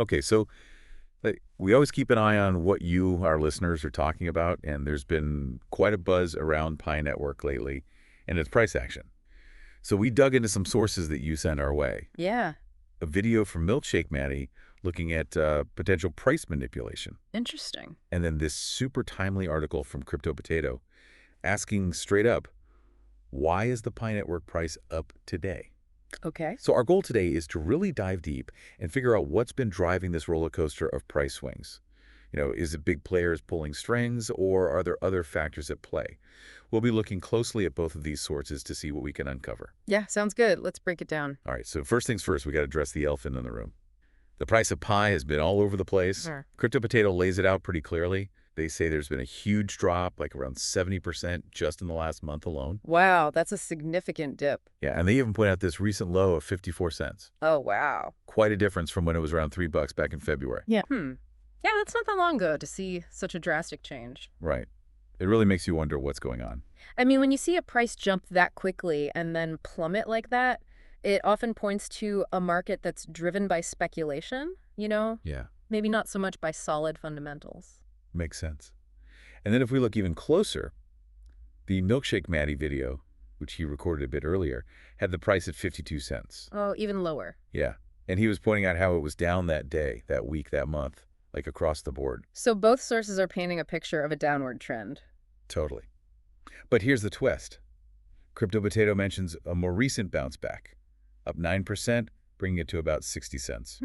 Okay, so we always keep an eye on what you, our listeners, are talking about, and there's been quite a buzz around Pi Network lately and its price action. So we dug into some sources that you sent our way. Yeah, A video from Milkshake Matty looking at potential price manipulation. interesting. And then this super timely article from Crypto Potato asking straight up, why is the Pi Network price up today? Okay. So our goal today is to really dive deep and figure out what's been driving this roller coaster of price swings. Is it big players pulling strings, or are there other factors at play? We'll be looking closely at both of these sources to see what we can uncover. Yeah, sounds good. Let's break it down. All right, so first things first, we got to address the elephant in the room. The price of pi has been all over the place. Sure. Crypto Potato lays it out pretty clearly. They say there's been a huge drop, like around 70% just in the last month alone. Wow, that's a significant dip. Yeah, and they even point out this recent low of 54 cents. Oh, wow. Quite a difference from when it was around $3 back in February. Yeah. Yeah, that's not that long ago to see such a drastic change. Right. It really makes you wonder what's going on. I mean, when you see a price jump that quickly and then plummet like that, it often points to a market that's driven by speculation, Yeah, maybe not so much by solid fundamentals. makes sense. And then if we look even closer, the Milkshake Matty video, which he recorded a bit earlier, had the price at 52 cents. Oh, even lower. Yeah. And he was pointing out how it was down that day, that week, that month, like across the board. So both sources are painting a picture of a downward trend. Totally. But here's the twist. Crypto Potato mentions a more recent bounce back, up 9%, bringing it to about 60 cents.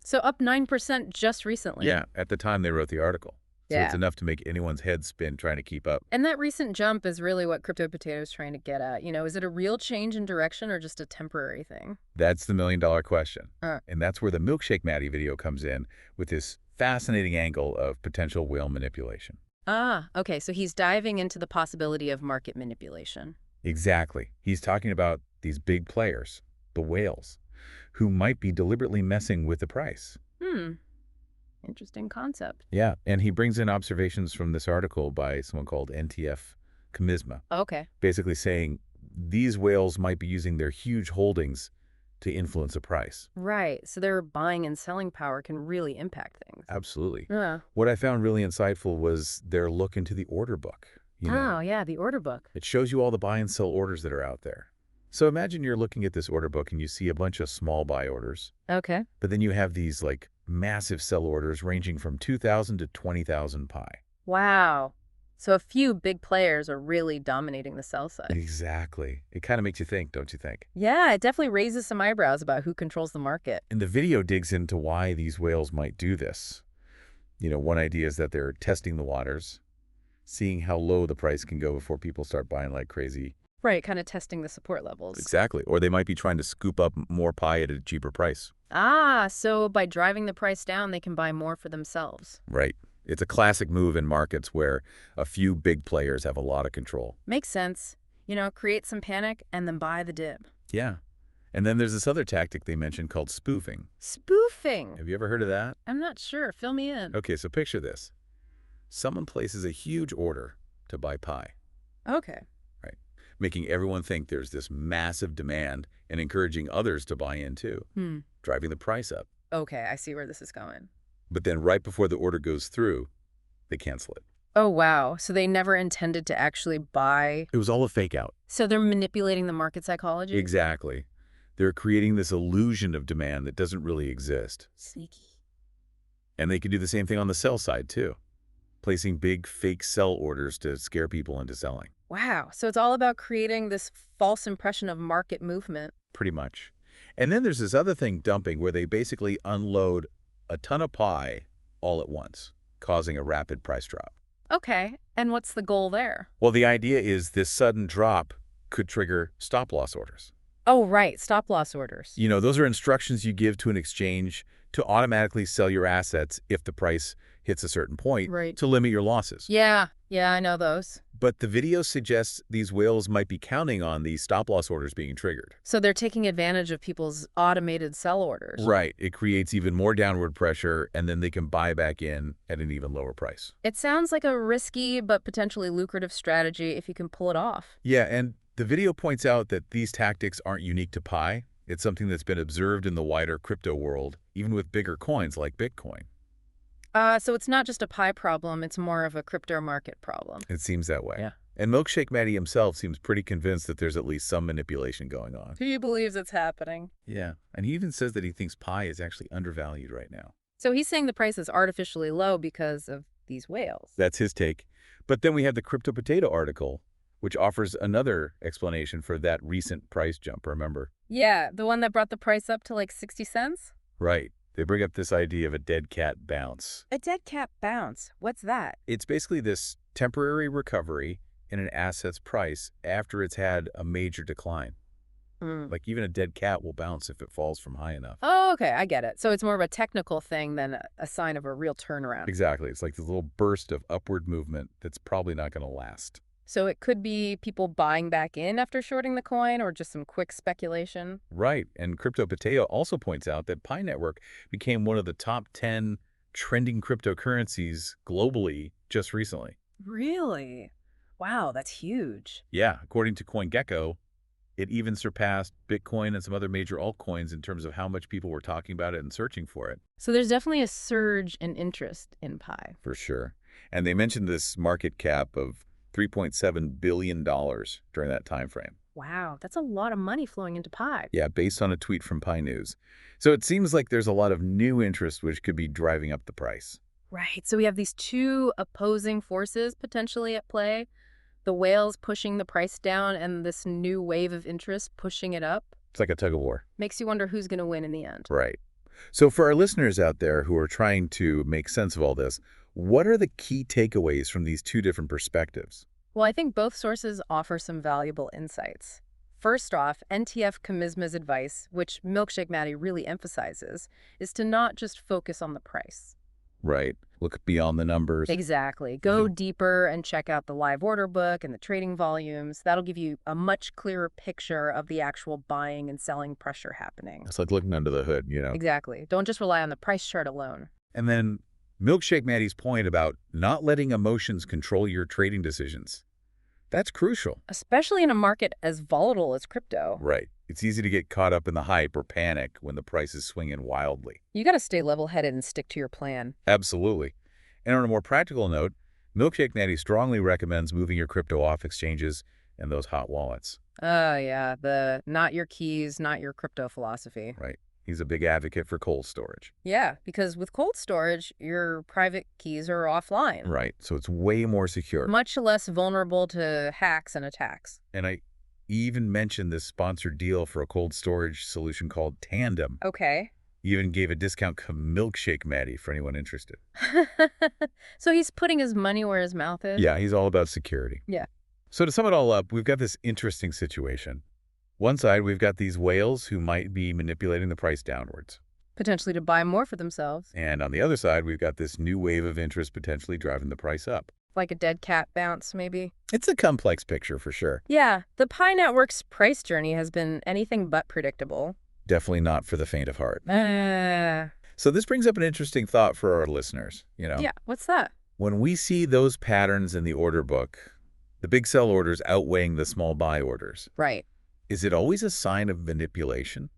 So up 9% just recently. Yeah, at the time they wrote the article. So Yeah. it's enough to make anyone's head spin trying to keep up. And that recent jump is really what Crypto Potato is trying to get at. Is it a real change in direction or just a temporary thing? That's the million-dollar question. Uh. And that's where the Milkshake Matty video comes in with this fascinating angle of potential whale manipulation. Ah, okay. So he's diving into the possibility of market manipulation. Exactly. He's talking about these big players, the whales, who might be deliberately messing with the price. Interesting concept. Yeah, and he brings in observations from this article by someone called NTF Charisma, Okay. basically saying these whales might be using their huge holdings to influence a price. Right. So their buying and selling power can really impact things. Absolutely. Yeah. What I found really insightful was their look into the order book. Oh, yeah, the order book. It shows you all the buy and sell orders that are out there. So imagine you're looking at this order book and you see a bunch of small buy orders, Okay. but then you have these like massive sell orders ranging from 2,000 to 20,000 pi. Wow. So a few big players are really dominating the sell side. Exactly. It kind of makes you think, don't you think? Yeah, it definitely raises some eyebrows about who controls the market. And the video digs into why these whales might do this. One idea is that they're testing the waters, seeing how low the price can go before people start buying like crazy. Right, kind of testing the support levels. Exactly. Or they might be trying to scoop up more pie at a cheaper price. Ah, so by driving the price down, they can buy more for themselves. Right. It's a classic move in markets where a few big players have a lot of control. Makes sense. Create some panic and then buy the dip. Yeah. And then there's this other tactic they mentioned called spoofing. Spoofing. Have you ever heard of that? I'm not sure. Fill me in. Okay, so picture this. Someone places a huge order to buy pie, Okay. right? Making everyone think there's this massive demand and encouraging others to buy in too, driving the price up. Okay, I see where this is going. But then right before the order goes through, they cancel it. Oh, wow. So they never intended to actually buy. It was all a fake out. So they're manipulating the market psychology? Exactly. They're creating this illusion of demand that doesn't really exist. Sneaky. And they can do the same thing on the sell side too, placing big fake sell orders to scare people into selling. Wow. So it's all about creating this false impression of market movement. Pretty much. And then there's this other thing, dumping, where they basically unload a ton of pie all at once, causing a rapid price drop. Okay. And what's the goal there? Well, the idea is this sudden drop could trigger stop-loss orders. Oh, right. Stop loss orders. Those are instructions you give to an exchange to automatically sell your assets if the price hits a certain point, Right. to limit your losses. Yeah. Yeah, I know those. But the video suggests these whales might be counting on these stop-loss orders being triggered. So they're taking advantage of people's automated sell orders. Right. It creates even more downward pressure, and then they can buy back in at an even lower price. It sounds like a risky but potentially lucrative strategy if you can pull it off. Yeah, and the video points out that these tactics aren't unique to Pi. It's something that's been observed in the wider crypto world, even with bigger coins like Bitcoin. So it's not just a pie problem, it's more of a crypto market problem. It seems that way. Yeah. And Milkshake Matty himself seems pretty convinced that there's at least some manipulation going on. He believes it's happening. Yeah, and he even says that he thinks pi is actually undervalued right now. So he's saying the price is artificially low because of these whales. That's his take. But then we have the Crypto Potato article, which offers another explanation for that recent price jump, remember? Yeah, the one that brought the price up to like 60 cents? Right. They bring up this idea of a dead cat bounce. A dead cat bounce. What's that? It's basically this temporary recovery in an asset's price after it's had a major decline. Like even a dead cat will bounce if it falls from high enough. Oh, okay, I get it. So it's more of a technical thing than a sign of a real turnaround. Exactly. It's like this little burst of upward movement that's probably not going to last. So it could be people buying back in after shorting the coin or just some quick speculation. Right. And Crypto Potato also points out that Pi Network became one of the top 10 trending cryptocurrencies globally just recently. Really? Wow, that's huge. Yeah, according to CoinGecko, it even surpassed Bitcoin and some other major altcoins in terms of how much people were talking about it and searching for it. So there's definitely a surge in interest in Pi. For sure. And they mentioned this market cap of $3.7 billion during that time frame. Wow, that's a lot of money flowing into Pi. Yeah, based on a tweet from Pi News. So it seems like there's a lot of new interest which could be driving up the price. Right, so we have these two opposing forces potentially at play. The whales pushing the price down and this new wave of interest pushing it up. It's like a tug of war. Makes you wonder who's going to win in the end. Right. So for our listeners out there who are trying to make sense of all this, what are the key takeaways from these two different perspectives? Well, I think both sources offer some valuable insights. First off, NTF Charisma's advice, which Milkshake Matty really emphasizes, is to not just focus on the price. Right. Look beyond the numbers. Exactly. Go deeper and check out the live order book and the trading volumes. That'll give you a much clearer picture of the actual buying and selling pressure happening. It's like looking under the hood, you know? Exactly. Don't just rely on the price chart alone. And then Milkshake Matty's point about not letting emotions control your trading decisions. That's crucial. Especially in a market as volatile as crypto. Right. It's easy to get caught up in the hype or panic when the price is swinging wildly. You got to stay level-headed and stick to your plan. Absolutely. And on a more practical note, Milkshake Matty strongly recommends moving your crypto off exchanges and those hot wallets. Oh, yeah. The not your keys, not your crypto philosophy. Right. He's a big advocate for cold storage. Yeah, because with cold storage, your private keys are offline. Right. So it's way more secure. Much less vulnerable to hacks and attacks. And I even mentioned this sponsored deal for a cold storage solution called Tandem. Okay. Even gave a discount to Milkshake Matty for anyone interested. So he's putting his money where his mouth is? Yeah, he's all about security. Yeah. So to sum it all up, we've got this interesting situation. One side, we've got these whales who might be manipulating the price downwards. Potentially to buy more for themselves. And on the other side, we've got this new wave of interest potentially driving the price up. Like a dead cat bounce, maybe? It's a complex picture for sure. Yeah, the Pi Network's price journey has been anything but predictable. Definitely not for the faint of heart. Yeah, So this brings up an interesting thought for our listeners, what's that? When we see those patterns in the order book, the big sell orders outweighing the small buy orders, Right. is it always a sign of manipulation?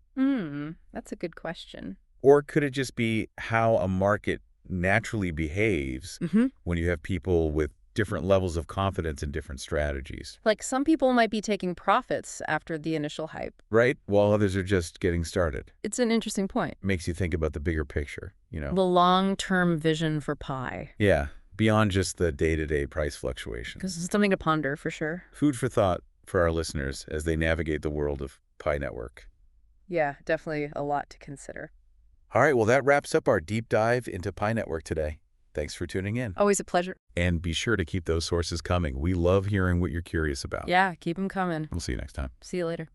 That's a good question. Or could it just be how a market naturally behaves when you have people with different levels of confidence and different strategies? Like some people might be taking profits after the initial hype. Right? While others are just getting started. It's an interesting point. Makes you think about the bigger picture, The long-term vision for Pi. Yeah, beyond just the day-to-day price fluctuations. Because it's something to ponder for sure. Food for thought for our listeners as they navigate the world of Pi Network. Yeah, definitely a lot to consider. All right, well, that wraps up our deep dive into Pi Network today. Thanks for tuning in. Always a pleasure. And be sure to keep those sources coming. We love hearing what you're curious about. Yeah, keep them coming. We'll see you next time. See you later.